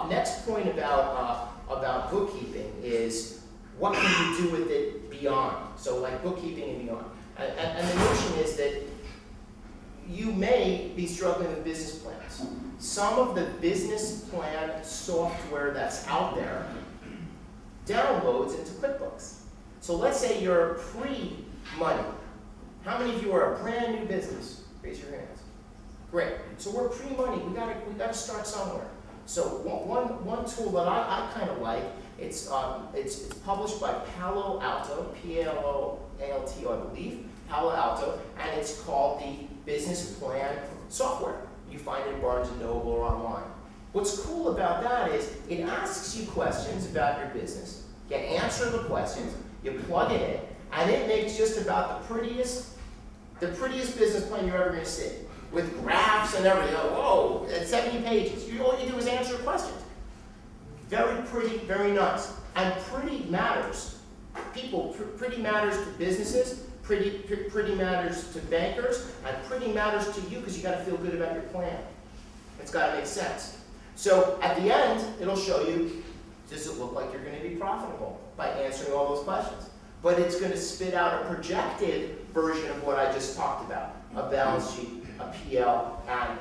Next point about bookkeeping is what can you do with it beyond? So like bookkeeping and beyond. And the notion is that you may be struggling with business plans. Some of the business plan software that's out there downloads into QuickBooks. So let's say you're pre-money. How many of you are a brand new business? Raise your hands. Great. So we're pre-money. We gotta start somewhere. So one tool that I kind of like, it's published by Palo Alto, P-A-L-O-A-L-T-O, I believe, Palo Alto, and it's called the Business Plan Software. You find it at Barnes & Noble or online. What's cool about that is it asks you questions about your business. You answer the questions, you plug it in, and it makes just about the prettiest business plan you're ever going to see, with graphs and everything. Whoa, it's 70 pages. All you do is answer questions. Very pretty, very nice. And pretty matters. Pretty matters to businesses, pretty matters to bankers, and pretty matters to you because you got to feel good about your plan. It's got to make sense. So at the end, it'll show you, does it look like you're going to be profitable by answering all those questions? But it's going to spit out a projected version of what I just talked about, a balance sheet, a PL, and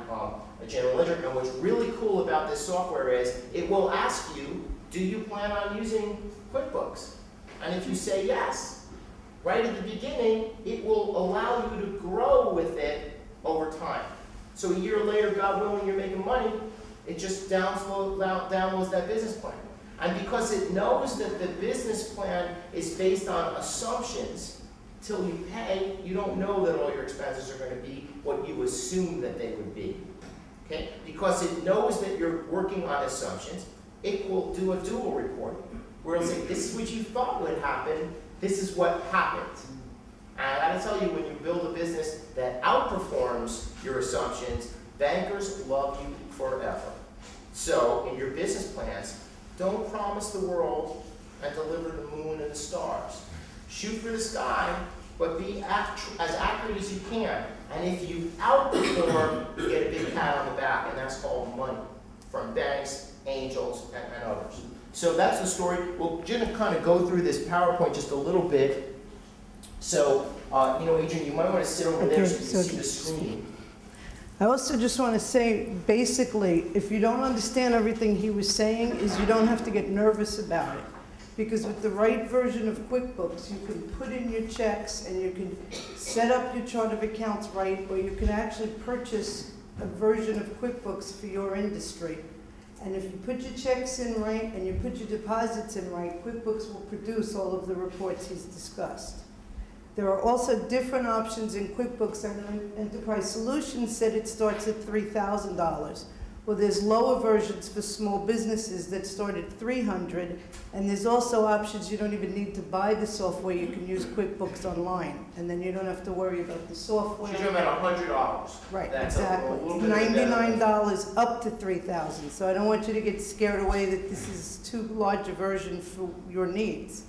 a general ledger. And what's really cool about this software is it will ask you, do you plan on using QuickBooks? And if you say yes, right at the beginning, it will allow you to grow with it over time. So a year later, God willing, you're making money, it just downloads that business plan. And because it knows that the business plan is based on assumptions, till you pay, you don't know that all your expenses are going to be what you assume that they would be. Okay? Because it knows that you're working on assumptions, it will do a dual report, where it'll say, this is what you thought would happen, this is what happened. And I gotta tell you, when you build a business that outperforms your assumptions, bankers love you forever. So, in your business plans, don't promise the world and deliver the moon and the stars. Shoot for the sky, but be as accurate as you can. And if you outperform, you get a big pat on the back, and that's called money from banks, angels, and others. So that's the story. We're going to kind of go through this PowerPoint just a little bit. So, Adrian, you might want to sit over there so you can see the screen. I also just want to say, basically, if you don't understand everything he was saying, is you don't have to get nervous about it. Because with the right version of QuickBooks, you can put in your checks and you can set up your chart of accounts right, or you can actually purchase a version of QuickBooks for your industry. And if you put your checks in right and you put your deposits in right, QuickBooks will produce all of the reports he's discussed. There are also different options in QuickBooks, and Enterprise Solutions said it starts at $3,000. Well, there's lower versions for small businesses that start at $300, and there's also options you don't even need to buy the software. You can use QuickBooks online, and then you don't have to worry about the software. So you're about $100. Right, That's exactly. $99 up to $3,000. So I don't want you to get scared away that this is too large a version for your needs.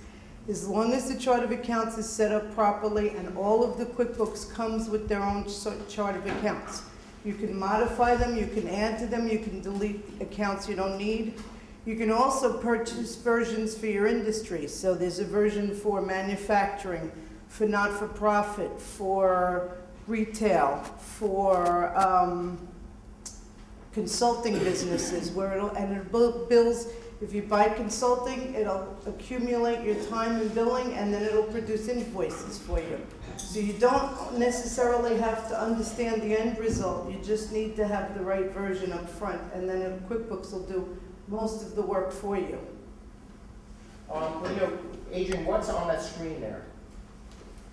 As long as the chart of accounts is set up properly and all of the QuickBooks comes with their own chart of accounts. You can modify them, you can add to them, you can delete accounts you don't need. You can also purchase versions for your industry. So there's a version for manufacturing, for not-for-profit, for retail, for consulting businesses, where it bills. If you buy consulting, it'll accumulate your time in billing, and then it'll produce invoices for you. So you don't necessarily have to understand the end result. You just need to have the right version up front, and then QuickBooks will do most of the work for you. Adrian, what's on that screen there?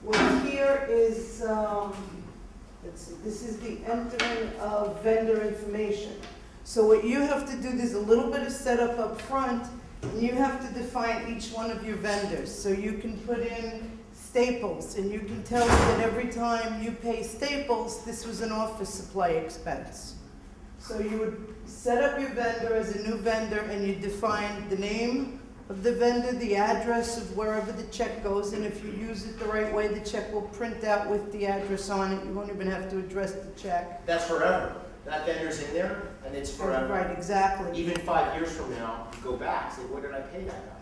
Well, here is, let's see, this is the entering of vendor information. So what you have to do, there's a little bit of setup up front, and you have to define each one of your vendors. So you can put in Staples, and you can tell that every time you pay Staples, this was an office supply expense. So you would set up your vendor as a new vendor, and you define the name of the vendor, the address of wherever the check goes, and if you use it the right way, the check will print out with the address on it. You won't even have to address the check. That's forever. that vendor's in there, and it's forever. Right, exactly. Even 5 years from now, you go back, say, what did I pay that guy?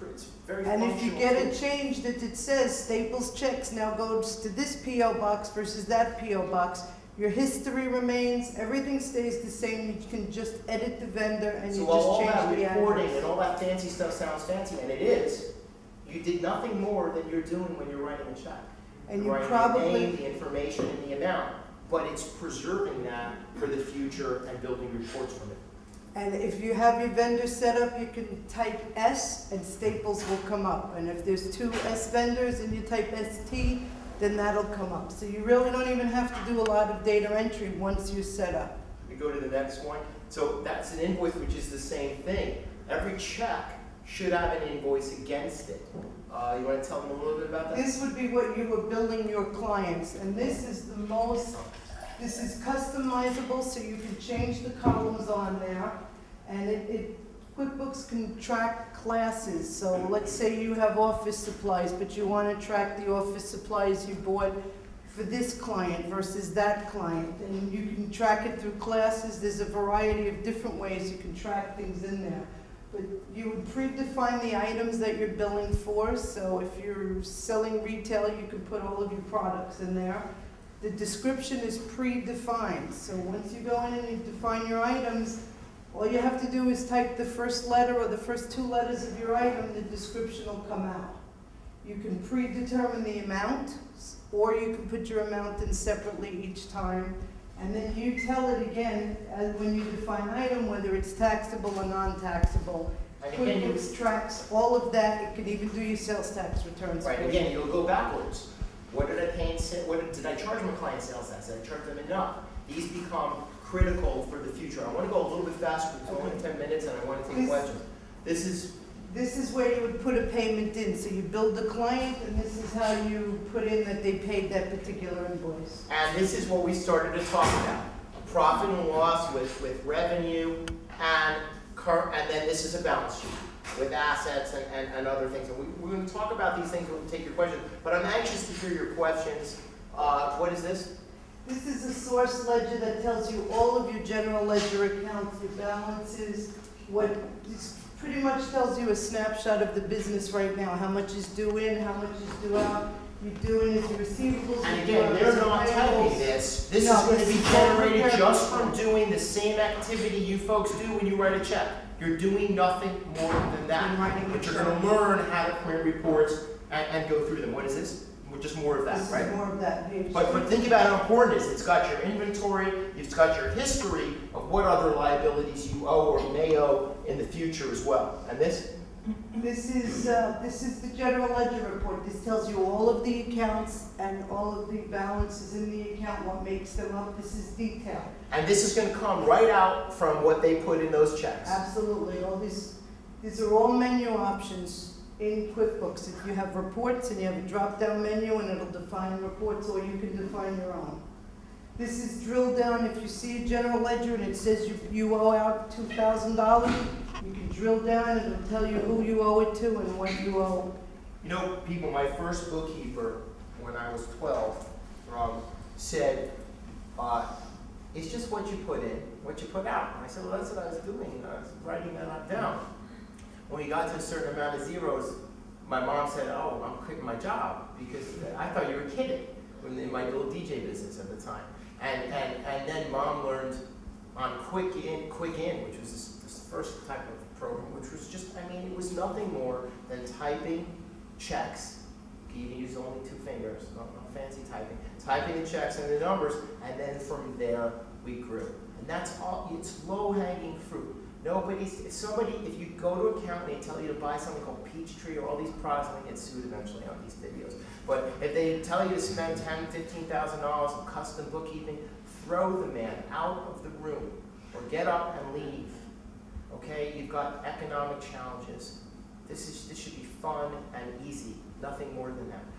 It's very And functional. if you get a change that it says Staples checks now goes to this PO box versus that PO box, your history remains, everything stays the same, you can just edit the vendor and you So while just all that change the reporting address. and all that fancy stuff sounds fancy, and it is, you did nothing more than you're doing when you're writing a check. And You're you writing probably, the name, the information, and the amount, but it's preserving that for the future and building reports from it. and if you have your vendor set up, you can type S and Staples will come up. And if there's two S vendors and you type ST, then that'll come up. So you really don't even have to do a lot of data entry once you're set up. We go to the next one. So that's an invoice, which is the same thing. Every check should have an invoice against it. You want to tell them a little bit about that? This would be what you were billing your clients, and this is this is customizable, so you can change the columns on there. And QuickBooks can track classes, so let's say you have office supplies, but you want to track the office supplies you bought for this client versus that client. And you can track it through classes. There's a variety of different ways you can track things in there. But you would predefine the items that you're billing for, so if you're selling retail, you can put all of your products in there. The description is predefined, so once you go in and you define your items, all you have to do is type the first letter or the first two letters of your item, the description will come out. You can predetermine the amount, or you can put your amount in separately each time. And then you tell it again when you define item, whether it's taxable or non-taxable. And again, QuickBooks tracks all of that. It can even do your sales tax returns. Right, again, you'll go backwards. What did I pay did I charge my client sales tax? Did I charge them enough? These become critical for the future. I want to go a little bit faster because it's only 10 minutes and I want to take questions. This is where you would put a payment in. So you build the client, and this is how you put in that they paid that particular invoice. And this is what we started to talk about. Profit and loss with revenue, and then this is a balance sheet with assets and other things. And we're going to talk about these things when we take your questions, but I'm anxious to hear your questions. What is this? This is a source ledger that tells you all of your general ledger accounts, your balances, this pretty much tells you a snapshot of the business right now, how much is due in, how much is due out. You're doing is your receivables. And again, they're not typing this. This is going to be generated just from doing the same activity you folks do when you write a check. You're doing nothing more than that. But you're going to learn how to print reports and go through them. What is this? Just more of that, right? More of that. But think about how important it is. It's got your inventory, it's got your history of what other liabilities you owe or may owe in the future as well. And this? This is the general ledger report. This tells you all of the accounts and all of the balances in the account, what makes them up. This is detailed. And this is going to come right out from what they put in those checks. Absolutely. These are all menu options in QuickBooks. If you have reports and you have a drop-down menu and it'll define reports, or you can define your own. This is drilled down. If you see a general ledger and it says you owe out $2,000, you can drill down and it'll tell you who you owe it to and what you owe. You know, people, my first bookkeeper when I was 12 said, it's just what you put in, what you put out. And I said, well, that's what I was doing. I was writing that down. When we got to a certain amount of zeros, my mom said, oh, I'm quitting my job because I thought you were kidding in my little DJ business at the time. And then Mom learned on Quick In, which was this first type of program, which was just, I mean, it was nothing more than typing checks. You can use only two fingers, not fancy typing. Typing the checks and the numbers, and then from there we grew. And that's all, it's low-hanging fruit. If you go to an account and they tell you to buy something called Peachtree or all these products, I'm going to get sued eventually on these videos. But if they tell you to spend $10,000, $15,000 on custom bookkeeping, throw the man out of the room or get up and leave. Okay, you've got economic challenges. This should be fun and easy, nothing more than that.